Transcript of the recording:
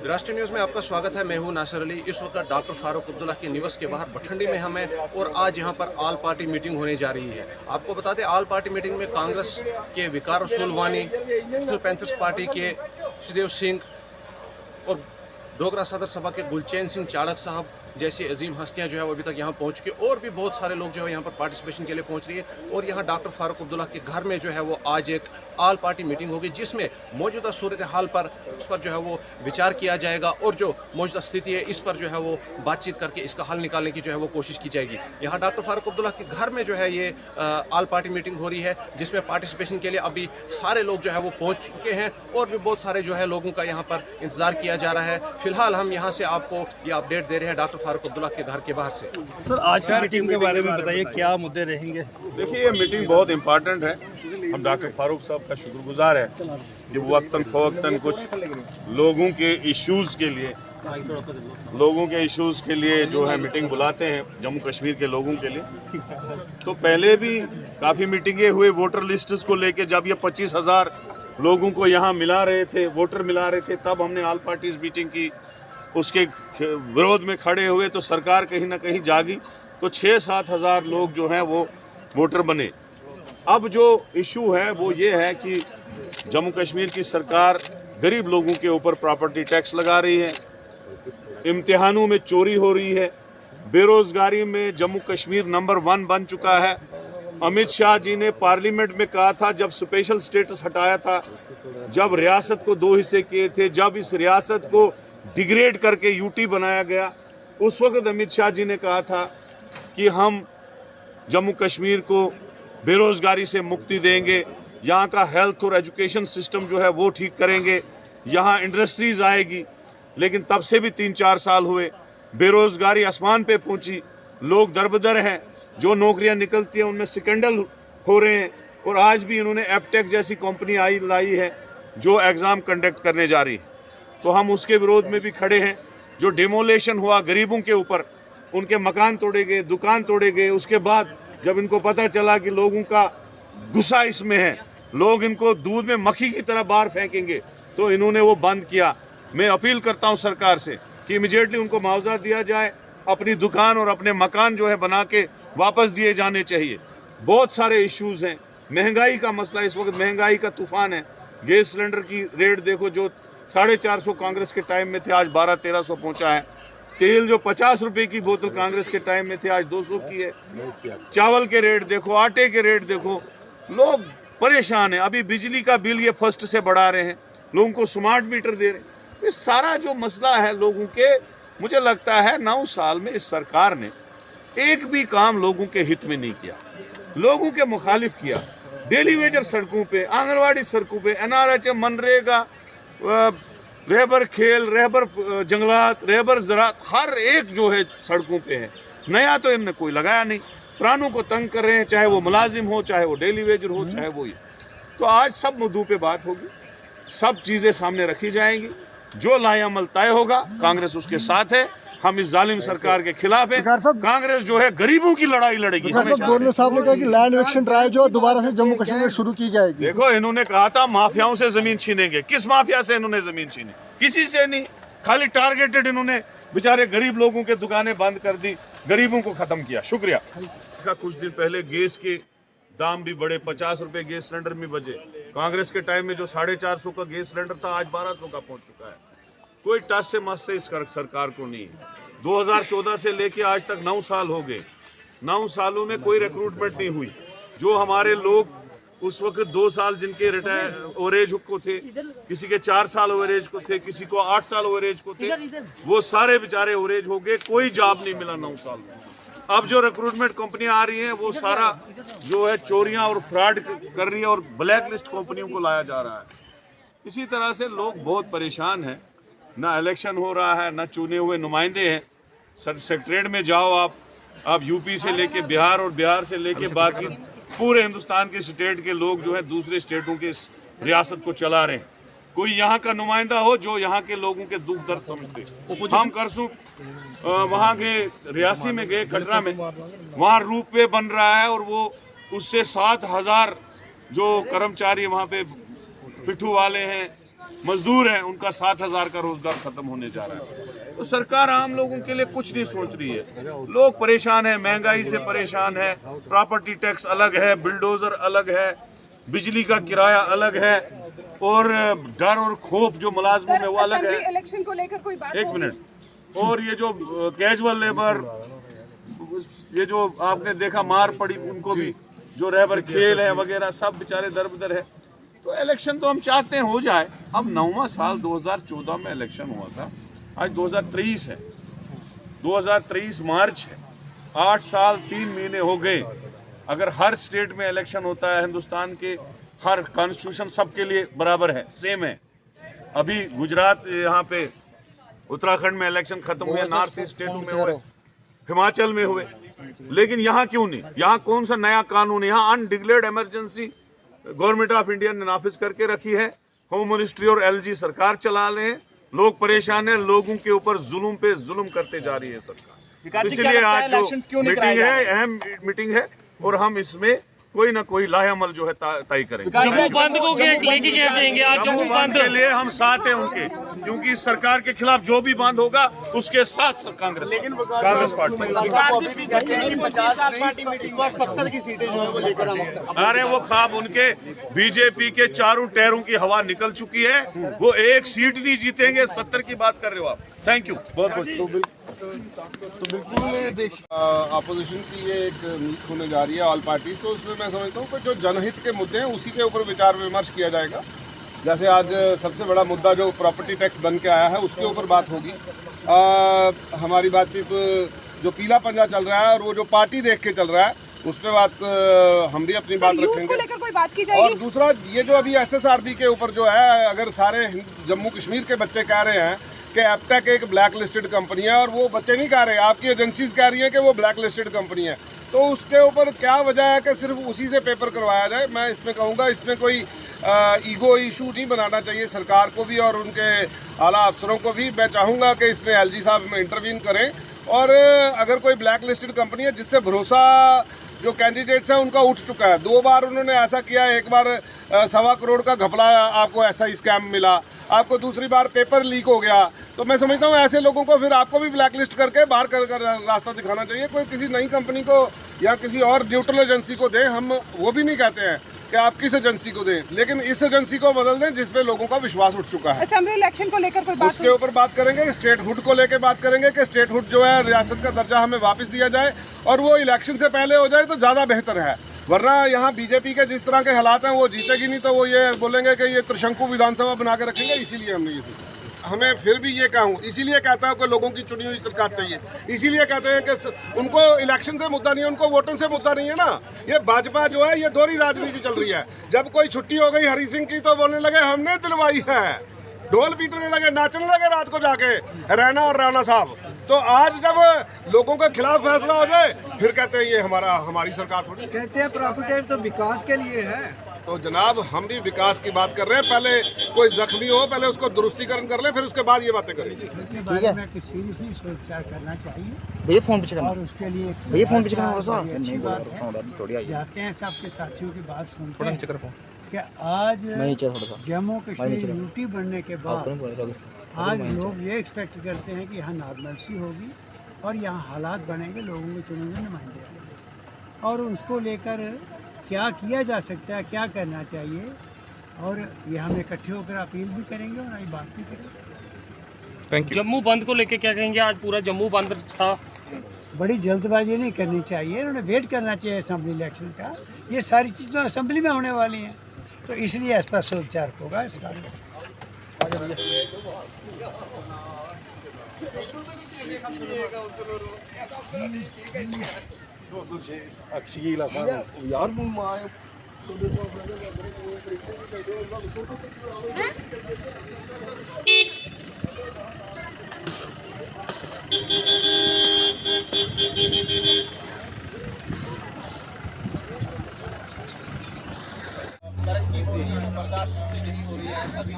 राष्ट्रीय न्यूज़ में आपका स्वागत है। मैं हूं नासिर अली। इस वक्त डॉक्टर फारूक अब्दुल्ला के निवास के बाहर भटंडी में हम हैं और आज यहां पर ऑल पार्टी मीटिंग होने जा रही है। आपको बता दें, ऑल पार्टी मीटिंग में कांग्रेस के विकार रसूल वानी, नेशनल पैंथर्स पार्टी के श्रीदेव सिंह और डोगरा सदर सभा के गुलचैन सिंह चाड़क साहब जैसी अजीम हस्तियां जो है वो अभी तक यहाँ पहुँच चुकी, और भी बहुत सारे लोग जो है यहाँ पर पार्टिसिपेशन के लिए पहुँच रही है। और यहाँ डॉक्टर फारूक अब्दुल्ला के घर में जो है वो आज एक ऑल पार्टी मीटिंग होगी, जिसमें मौजूदा सूरत हाल पर उस पर जो है वो विचार किया जाएगा और जो मौजूदा स्थिति है इस पर जो है वो बातचीत करके इसका हल निकालने की जो है वो कोशिश की जाएगी। यहाँ डॉक्टर फारूक अब्दुल्ला के घर में जो है ये ऑल पार्टी मीटिंग हो रही है, जिसमें पार्टिसिपेशन के लिए अभी सारे लोग जो है वो पहुँच चुके हैं और भी बहुत सारे जो है लोगों का यहाँ पर इंतजार किया जा रहा है। फिलहाल हम यहाँ से आपको ये अपडेट दे रहे हैं डॉक्टर फारूक अब्दुल्ला के घर के बाहर से। सर, आज की मीटिंग के बारे में बताइए, क्या मुद्दे रहेंगे? देखिए, ये मीटिंग बहुत इम्पॉर्टेंट है। हम डॉक्टर फारूक साहब का शुक्रगुजार है कि वो वक्तन फ़वक्तन कुछ लोगों के इश्यूज़ के लिए जो है मीटिंग बुलाते हैं, जम्मू कश्मीर के लोगों के लिए। तो पहले भी काफ़ी मीटिंगें हुए वोटर लिस्ट्स को लेके, जब ये 25,000 लोगों को यहाँ मिला रहे थे, वोटर मिला रहे थे, तब हमने ऑल पार्टीज मीटिंग की। उसके विरोध में खड़े हुए तो सरकार कहीं ना कहीं जागी, तो 6-7 हज़ार लोग जो हैं वो वोटर बने। अब जो इशू है वो ये है कि जम्मू कश्मीर की सरकार गरीब लोगों के ऊपर प्रॉपर्टी टैक्स लगा रही है, इम्तिहानों में चोरी हो रही है, बेरोजगारी में जम्मू कश्मीर नंबर 1 बन चुका है। अमित शाह जी ने पार्लियामेंट में कहा था, जब स्पेशल स्टेटस हटाया था, जब रियासत को 2 हिस्से किए थे, जब इस रियासत को डिग्रेड करके यूटी बनाया गया, उस वक्त अमित शाह जी ने कहा था कि हम जम्मू कश्मीर को बेरोजगारी से मुक्ति देंगे, यहाँ का हेल्थ और एजुकेशन सिस्टम जो है वो ठीक करेंगे, यहाँ इंडस्ट्रीज आएगी। लेकिन तब से भी 3-4 साल हुए, बेरोजगारी आसमान पे पहुंची, लोग दरबदर हैं, जो नौकरियां निकलती हैं उनमें स्कैंडल हो रहे हैं। और आज भी इन्होंने एपटेक जैसी कंपनी लाई है जो एग्ज़ाम कंडक्ट करने जा रही है, तो हम उसके विरोध में भी खड़े हैं। जो डिमोलेशन हुआ गरीबों के ऊपर, उनके मकान तोड़े गए, दुकान तोड़े गए, उसके बाद जब इनको पता चला कि लोगों का गुस्सा इसमें है, लोग इनको दूध में मक्खी की तरह बाहर फेंकेंगे, तो इन्होंने वो बंद किया। मैं अपील करता हूं सरकार से कि इमीडिएटली उनको मुआवजा दिया जाए, अपनी दुकान और अपने मकान जो है बना के वापस दिए जाने चाहिए। बहुत सारे इश्यूज़ हैं, महंगाई का मसला, इस वक्त महंगाई का तूफान है। गैस सिलेंडर की रेट देखो, जो 450 कांग्रेस के टाइम में थे आज 1200-1300 पहुंचा है। तेल जो 50 रुपए की बोतल कांग्रेस के टाइम में थे आज 200 की है। चावल के रेट देखो, आटे के रेट देखो, लोग परेशान हैं। अभी बिजली का बिल ये फर्स्ट से बढ़ा रहे हैं, लोगों को स्मार्ट मीटर दे रहे हैं। ये सारा जो मसला है लोगों के, मुझे लगता है 9 साल में इस सरकार ने एक भी काम लोगों के हित में नहीं किया, लोगों के मुखालिफ किया। डेली वेजर सड़कों पे, आंगनवाड़ी सड़कों पे, NRHM, मनरेगा, रहबर खेल, रहबर जंगलात, रहबर ज़राअत, हर एक जो है सड़कों पे है। नया तो इनने कोई लगाया नहीं, पुरानों को तंग कर रहे हैं, चाहे वो मुलाजिम हो, चाहे वो डेली वेजर हो, चाहे वो ये। तो आज सब मुद्दों पे बात होगी, सब चीज़ें सामने रखी जाएंगी, जो लाएअमल तय होगा कांग्रेस उसके साथ है। हम इस जालिम सरकार के खिलाफ हैं। कांग्रेस जो है गरीबों की लड़ाई लड़ेगी। गवर्नर साहब ने कहा कि लैंड इविक्शन ड्राइव जो दोबारा से जम्मू कश्मीर में शुरू की जाएगी। देखो, इन्होंने कहा था माफियाओं से जमीन छीनेंगे। किस माफिया से इन्होंने जमीन छीनी? किसी से नहीं, खाली टारगेटेड इन्होंने बेचारे गरीब लोगों के दुकानें बंद कर दी, गरीबों को खत्म किया। शुक्रिया। कुछ दिन पहले गैस के दाम भी बढ़े, 50 रुपए गैस सिलेंडर में बचे। कांग्रेस के टाइम में जो 450 का गैस सिलेंडर था आज 1200 का पहुंच चुका है। कोई टस से मस से इस सरकार को नहीं है। 2014 से लेके आज तक 9 साल हो गए, 9 सालों में कोई रिक्रूटमेंट नहीं हुई। जो हमारे लोग उस वक्त 2 साल जिनके रिटायर ओवरेज को थे, किसी के 4 साल ओवरेज को थे, किसी को 8 साल ओवरेज को थे, वो सारे बेचारे ओवरेज हो गए। कोई जॉब नहीं मिला 9 साल में। अब जो रिक्रूटमेंट कंपनियां आ रही हैं वो सारा जो है चोरियां और फ्रॉड कर रही है और ब्लैक लिस्ट कंपनियों को लाया जा रहा है। इसी तरह से लोग बहुत परेशान हैं। ना इलेक्शन हो रहा है, ना चुने हुए नुमाइंदे हैं। सेक्रेटरीट में जाओ आप यूपी से लेके बिहार और बिहार से लेके बाकी पूरे हिंदुस्तान के स्टेट के लोग जो है दूसरे स्टेटों के रियासत को चला रहे हैं। कोई यहाँ का नुमाइंदा हो जो यहाँ के लोगों के दुख दर्द समझते। हम करसू वहाँ गए, रियासी में गए, कटरा में, वहाँ रूपवे बन रहा है और वो उससे 7,000 जो कर्मचारी वहाँ पे पिट्ठू वाले हैं, मजदूर हैं उनका 7,000 का रोजगार खत्म होने जा रहा है। तो सरकार आम लोगों के लिए कुछ नहीं सोच रही है। लोग परेशान है, महंगाई से परेशान है, प्रॉपर्टी टैक्स अलग है, बिल्डोजर अलग है, बिजली का किराया अलग है, और डर और खौफ जो मुलाजमों में वो अलग है। इलेक्शन को लेकर कोई बात? एक मिनट। और ये जो कैजुअल लेबर, ये जो आपने देखा मार पड़ी उनको भी, जो रहबर खेल है वगैरह, सब बेचारे दर-बदर है। तो इलेक्शन तो हम चाहते हैं हो जाए। अब 9वां साल 2014 में इलेक्शन हुआ था, आज 2023 है, 2023 मार्च है, 8 साल 3 महीने हो गए। अगर हर स्टेट में इलेक्शन होता है, हिंदुस्तान के हर कॉन्स्टिट्यूशन सबके लिए बराबर है, सेम है। अभी गुजरात, यहाँ पे उत्तराखंड में इलेक्शन खत्म हुए, नॉर्थ ईस्ट स्टेटों में हुए, हिमाचल में हुए, लेकिन यहाँ क्यों नहीं? यहाँ कौन सा नया कानून? यहाँ undeclared emergency government of India ने नाफिज करके रखी है। होम मिनिस्ट्री और एलजी सरकार चला रहे हैं। लोग परेशान है, लोगों के ऊपर जुल्म पे जुल्म करते जा रही है सरकार। इसलिए आज जो मीटिंग है, अहम मीटिंग है, और हम इसमें कोई ना कोई लाहेअमल जो है तय करेंगे। जम्मू बंद को लेके क्या कहेंगे आज? जम्मू बंद के लिए हम साथ हैं उनके, क्योंकि इस सरकार के खिलाफ जो भी बंद होगा उसके साथ कांग्रेस पार्टी। अरे वो ख्वाब उनके, बीजेपी के चारों टायरों की हवा निकल चुकी है, वो एक सीट नहीं जीतेंगे। 70 की बात कर रहे हो आप। थैंक यू बहुत बहुत। तो बिल्कुल अपोजिशन की ये एक मीट होने जा रही है ऑल पार्टी, तो उसमें मैं समझता हूँ कि जो जनहित के मुद्दे हैं उसी के ऊपर विचार विमर्श किया जाएगा। जैसे आज सबसे बड़ा मुद्दा जो प्रॉपर्टी टैक्स बन के आया है उसके ऊपर बात होगी। हमारी बातचीत जो पीला पंजा चल रहा है और वो जो पार्टी देख के चल रहा है उस पर बात हम भी अपनी बात रखेंगे। को लेकर कोई बात की जाएगी? और दूसरा ये जो अभी SSRB के ऊपर जो है, अगर सारे जम्मू कश्मीर के बच्चे कह रहे हैं कि एप्टेक एक ब्लैक लिस्टेड कंपनी है, और वो बच्चे नहीं कह रहे, आपकी एजेंसीज कह रही हैं कि वो ब्लैक लिस्टेड कंपनी है, तो उसके ऊपर क्या वजह है कि सिर्फ उसी से पेपर करवाया जाए? मैं इसमें कहूँगा इसमें कोई ईगो इशू नहीं बनाना चाहिए सरकार को भी और उनके आला अफसरों को भी। मैं चाहूँगा कि इसमें LG साहब में इंटरवीन करें, और अगर कोई ब्लैक लिस्टेड कंपनी है जिससे भरोसा जो कैंडिडेट्स हैं उनका उठ चुका है, 2 बार उन्होंने ऐसा किया, एक बार 1.25 करोड़ का घपला आपको ऐसा ही स्कैम मिला, आपको दूसरी बार पेपर लीक हो गया, तो मैं समझता हूँ ऐसे लोगों को फिर आपको भी ब्लैक लिस्ट करके बाहर कर रास्ता दिखाना चाहिए। कोई किसी नई कंपनी को या किसी और न्यूट्रल एजेंसी को दें, हम वो भी नहीं कहते हैं कि आप किस एजेंसी को दें, लेकिन इस एजेंसी को बदल दें जिसपे लोगों का विश्वास उठ चुका है। असेंबली इलेक्शन को लेकर कोई बात? उसके ऊपर बात करेंगे। स्टेट हुड को लेकर बात करेंगे कि स्टेट हुड जो है रियासत का दर्जा हमें वापस दिया जाए, और वो इलेक्शन से पहले हो जाए तो ज़्यादा बेहतर है। वरना यहाँ बीजेपी के जिस तरह के हालात हैं वो जीतेगी नहीं, तो वो ये बोलेंगे कि ये त्रिशंकु विधानसभा बना के रखेंगे। इसीलिए हमने ये सोचा। हमें फिर भी ये कहूँ, इसीलिए कहता हूँ कि लोगों की चुनी हुई सरकार चाहिए। इसीलिए कहते हैं कि उनको इलेक्शन से मुद्दा नहीं है, उनको वोटों से मुद्दा नहीं है ना। ये भाजपा जो है ये दोहरी राजनीति चल रही है। जब कोई छुट्टी हो गई हरी सिंह की तो बोलने लगे हमने दिलवाई है, ढोल पीटने लगे, नाचने लगे रात को जाके रैना और राणा साहब। तो आज जब लोगों के खिलाफ फैसला हो जाए फिर कहते हैं ये हमारी सरकार थोड़ी। कहते हैं प्रॉपर्टी टैक्स तो विकास के लिए है। तो जनाब हम भी विकास की बात कर रहे हैं। पहले कोई जख्मी हो, पहले उसको दुरुस्तीकरण कर ले, फिर उसके बाद ये बातें करें। इसके बारे में सीरियसली सोच विचार करना चाहिए भैया फोन पीछे करना, और उसके लिए भैया फोन पीछे करना थोड़ा सा। अच्छी बात है। जाते हैं सबके साथियों की बात सुनते हैं कि आज जम्मू कश्मीर यूटी बनने के बाद आज लोग ये एक्सपेक्ट करते हैं कि यहाँ नॉर्मलसी होगी और यहाँ हालात बनेंगे, लोगों के चुने हुए नुमाइंदे होंगे, और उसको लेकर क्या किया जा सकता है, क्या करना चाहिए, और ये हम इकट्ठे होकर अपील भी करेंगे और आई बात भी करेंगे। जम्मू बंद को लेके क्या कहेंगे? आज पूरा जम्मू बंद था। बड़ी जल्दबाजी नहीं करनी चाहिए, उन्होंने वेट करना चाहिए असेंबली इलेक्शन का। ये सारी चीज़ें तो असेंबली में होने वाली हैं, तो इसलिए इस पर सोच होगा इसका। बर्दाश्त नहीं हो रही है, सभी